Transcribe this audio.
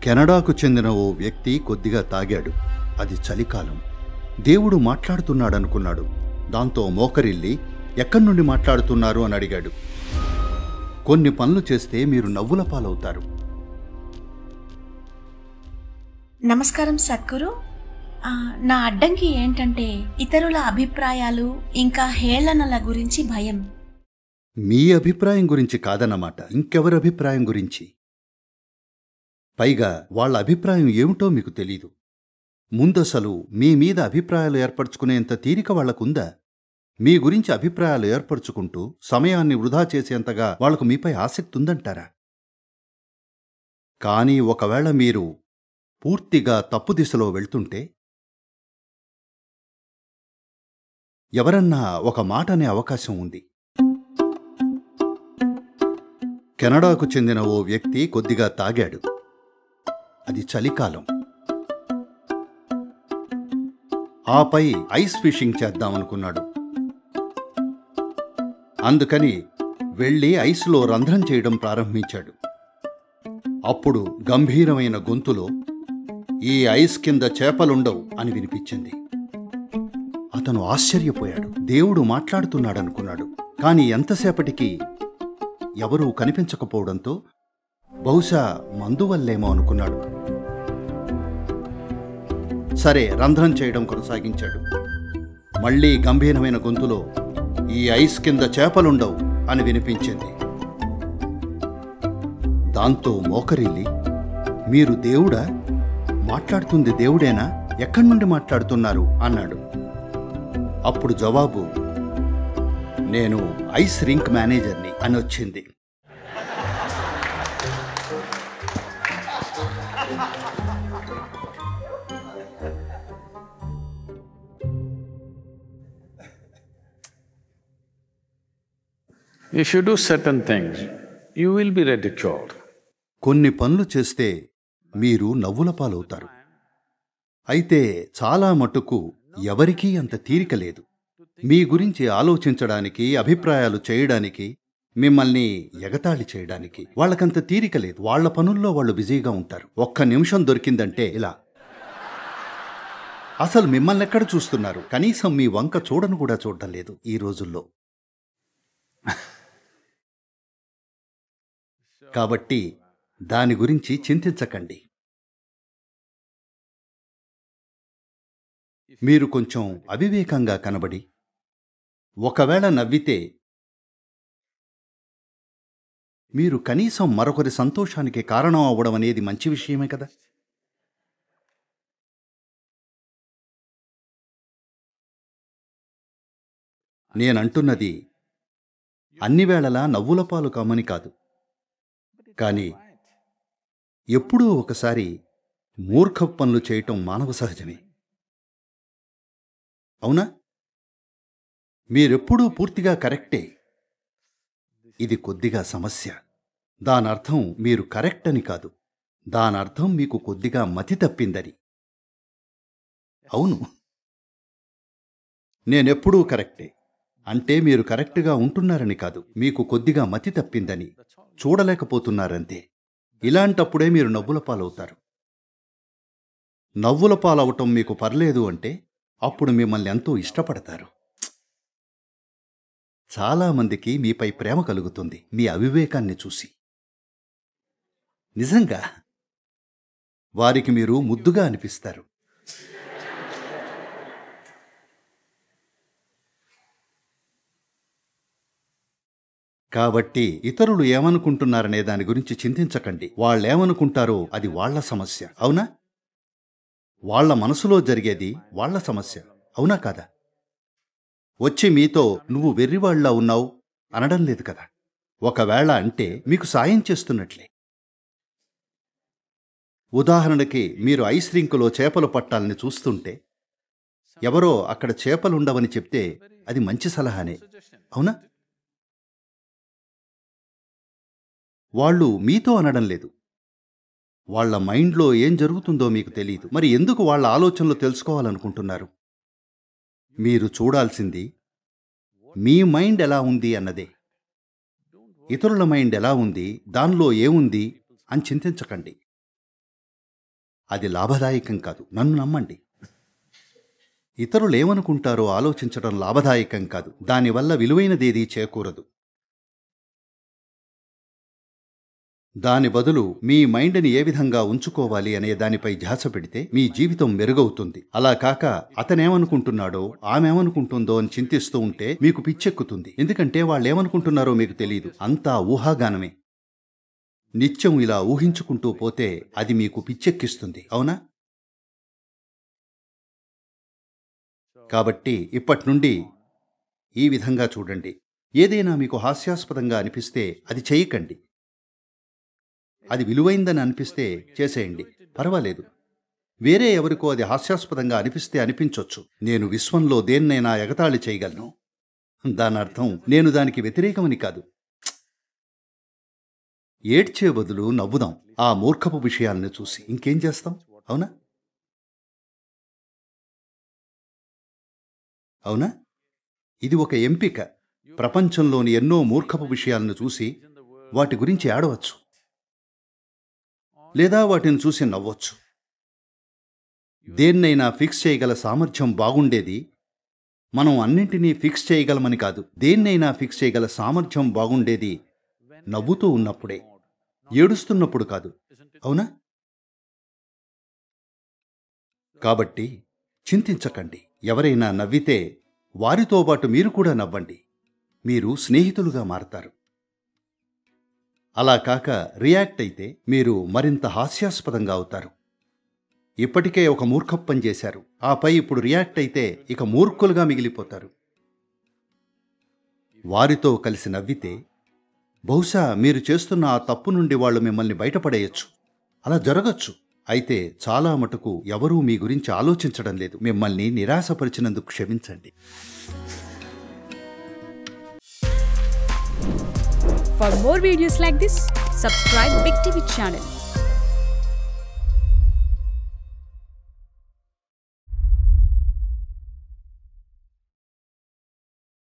కెనడాకు చెందిన ఓ వ్యక్తి కొద్దిగా తాగాడు. అది చలికాలం. దేవుడు మాట్లాడుతున్నాడనుకున్నాడు. దాంతో మోకరిల్లి ఎక్కడి నుండి మాట్లాడుతున్నారు అని అడిగాడు. కొన్ని పనులు చేస్తే మీరు నవ్వుల పాలవుతారు. నమస్కారం సద్గురు. నా అడ్డంకి ఏంటంటే ఇతరుల అభిప్రాయాలు ఇంకా హేళనల గురించి భయం. మీ అభిప్రాయం గురించి కాదన్నమాట, ఇంకెవరి అభిప్రాయం గురించి. పైగా వాళ్ళ అభిప్రాయం ఏమిటో మీకు తెలీదు. ముందసలు మీ మీద అభిప్రాయాలు ఏర్పరచుకునేంత తీరిక వాళ్లకుందా? మీ గురించి అభిప్రాయాలు ఏర్పరచుకుంటూ సమయాన్ని వృధా చేసేంతగా వాళ్లకు మీపై ఆసక్తి ఉందంటారా? కానీ ఒకవేళ మీరు పూర్తిగా తప్పు దిశలో వెళ్తుంటే ఎవరన్నా ఒక మాట అనే అవకాశం ఉంది. కెనడాకు చెందిన ఓ వ్యక్తి కొద్దిగా తాగాడు. అది చలికాలం. ఆపై ఐస్ ఫిషింగ్ చేద్దామనుకున్నాడు. అందుకని వెళ్ళి ఐస్లో రంధ్రం చేయడం ప్రారంభించాడు. అప్పుడు గంభీరమైన గొంతులో, "ఈ ఐస్ కింద చేపలుండవు" అని వినిపించింది. అతను ఆశ్చర్యపోయాడు. దేవుడు మాట్లాడుతున్నాడనుకున్నాడు. కాని ఎంతసేపటికి ఎవరూ కనిపించకపోవడంతో బహుశా మందువల్లేమో అనుకున్నాడు. సరే, రంధ్రం చేయడం కొనసాగించాడు. మళ్లీ గంభీరమైన గొంతులో, "ఈ ఐస్ కింద చేపలుండవు" అని వినిపించింది. దాంతో మోకరిల్లి, "మీరు దేవుడా? మాట్లాడుతుంది దేవుడేనా? ఎక్కడి నుండి మాట్లాడుతున్నారు?" అన్నాడు. అప్పుడు జవాబు, "నేను ఐస్ రింక్ మేనేజర్ని" అని వచ్చింది. If you do certain things, you will be ridiculed. కొన్ని పనులు చేస్తే మీరు నవ్వుల పాలవుతారు. అయితే చాలా మటుకు ఎవరికీ అంత తీరిక లేదు. మీ గురించి ఆలోచించడానికి, అభిప్రాయాలు చేయడానికి, మిమ్మల్ని ఎగతాళి చేయడానికి వాళ్ళకంత తీరిక లేదు. వాళ్ల పనుల్లో వాళ్ళు బిజీగా ఉంటారు. ఒక్క నిమిషం దొరికిందంటే ఇలా. అసలు మిమ్మల్ని ఎక్కడ చూస్తున్నారు? కనీసం మీ వంక చూడను కూడా చూడడం లేదు ఈ రోజుల్లో. కాబట్టి దాని గురించి చింతించకండి. మీరు కొంచెం అవివేకంగా కనబడి ఒకవేళ నవ్వితే మీరు కనీసం మరొకరి సంతోషానికి కారణం అవ్వడం అనేది మంచి విషయమే కదా. నేనంటున్నది అన్ని వేళలా నవ్వుల పాలు కామని కాదు. కానీ ఎప్పుడూ ఒకసారి మూర్ఖపు పనులు చేయటం మానవ సహజమే. అవునా? మీరెప్పుడూ పూర్తిగా కరెక్టే. ఇది కొద్దిగా సమస్య. దానర్థం మీరు కరెక్ట్ అని కాదు. దానర్థం మీకు కొద్దిగా మతి తప్పిందని. అవును, నేనెప్పుడూ కరెక్టే అంటే మీరు కరెక్ట్గా ఉంటున్నారని కాదు. మీకు కొద్దిగా మతి తప్పిందని, చూడలేకపోతున్నారంతే. ఇలాంటప్పుడే మీరు నవ్వుల పాలవుతారు. నవ్వుల పాలవటం మీకు పర్లేదు అంటే అప్పుడు మిమ్మల్ని ఎంతో ఇష్టపడతారు. చాలామందికి మీపై ప్రేమ కలుగుతుంది మీ అవివేకాన్ని చూసి. నిజంగా వారికి మీరు ముద్దుగా అనిపిస్తారు. కాబట్టి ఇతరులు ఏమనుకుంటున్నారనే దాని గురించి చింతించకండి. వాళ్ళేమనుకుంటారో అది వాళ్ల సమస్య. అవునా? వాళ్ల మనసులో జరిగేది వాళ్ల సమస్య. అవునా కాదా? వచ్చి మీతో "నువ్వు వెర్రివాళ్లా ఉన్నావు" అనడం లేదు కదా. ఒకవేళ అంటే మీకు సాయం చేస్తున్నట్లే. ఉదాహరణకి, మీరు ఐస్ రింకులో చేపలు పట్టాలని చూస్తుంటే ఎవరో అక్కడ చేపలుండవని చెప్తే అది మంచి సలహానే. అవునా? వాళ్ళు మీతో అనడం లేదు. వాళ్ల మైండ్లో ఏం జరుగుతుందో మీకు తెలీదు. మరి ఎందుకు వాళ్ల ఆలోచనలు తెలుసుకోవాలనుకుంటున్నారు? మీరు చూడాల్సింది మీ మైండ్ ఎలా ఉంది అన్నదే. ఇతరుల మైండ్ ఎలా ఉంది, దానిలో ఏముంది అని చింతించకండి. అది లాభదాయకం కాదు. నన్ను నమ్మండి. ఇతరులు ఏమనుకుంటారో ఆలోచించడం లాభదాయకం కాదు. దానివల్ల విలువైనదేదీ చేకూరదు. దాని బదులు మీ మైండ్ని ఏ విధంగా ఉంచుకోవాలి అనే దానిపై ధ్యాస పెడితే మీ జీవితం మెరుగవుతుంది. అలా కాక అతనేమనుకుంటున్నాడో ఆమెమనుకుంటుందో అని చింతిస్తూ ఉంటే మీకు పిచ్చెక్కుతుంది. ఎందుకంటే వాళ్ళేమనుకుంటున్నారో మీకు తెలియదు. అంతా ఊహాగానమే. నిత్యం ఇలా ఊహించుకుంటూ పోతే అది మీకు పిచ్చెక్కిస్తుంది. అవునా? కాబట్టి ఇప్పటి నుండి ఈ విధంగా చూడండి. ఏదైనా మీకు హాస్యాస్పదంగా అనిపిస్తే అది చేయకండి. అది విలువైందని అనిపిస్తే చేసేయండి, పర్వాలేదు. వేరే ఎవరికో అది హాస్యాస్పదంగా అనిపిస్తే అనిపించొచ్చు. నేను విశ్వంలో దేన్నైనా ఎగతాళి చేయగలను. దాని అర్థం నేను దానికి వ్యతిరేకమని కాదు. ఏడ్చే బదులు నవ్వుదాం ఆ మూర్ఖపు విషయాలను చూసి. ఇంకేం చేస్తాం? అవునా? అవునా? ఇది ఒక ఎంపిక. ప్రపంచంలోని ఎన్నో మూర్ఖపు విషయాలను చూసి వాటి గురించి ఏడవచ్చు, లేదా వాటిని చూసి నవ్వచ్చు. దేన్నైనా ఫిక్స్ చేయగల సామర్థ్యం బాగుండేది మనం అన్నింటినీ ఫిక్స్ చేయగలమని కాదు. దేన్నైనా ఫిక్స్ చేయగల సామర్థ్యం బాగుండేది నవ్వుతూ ఉన్నప్పుడే, ఏడుస్తున్నప్పుడు కాదు. అవునా? కాబట్టి చింతించకండి. ఎవరైనా నవ్వితే వారితో పాటు మీరు కూడా నవ్వండి. మీరు స్నేహితులుగా మారతారు. అలా కాక రియాక్ట్ అయితే మీరు మరింత హాస్యాస్పదంగా అవుతారు. ఇప్పటికే ఒక మూర్ఖపు పని చేశారు, ఆపై ఇప్పుడు రియాక్ట్ అయితే ఇక మూర్ఖులుగా మిగిలిపోతారు. వారితో కలిసి నవ్వితే బహుశా మీరు చేస్తున్న ఆ తప్పు నుండి వాళ్ళు మిమ్మల్ని బయటపడేయచ్చు. అలా జరగచ్చు. అయితే చాలా మటుకు ఎవరూ మీ గురించి ఆలోచించడం లేదు. మిమ్మల్ని నిరాశపరిచినందుకు క్షమించండి. For more videos like this, subscribe Big TV channel.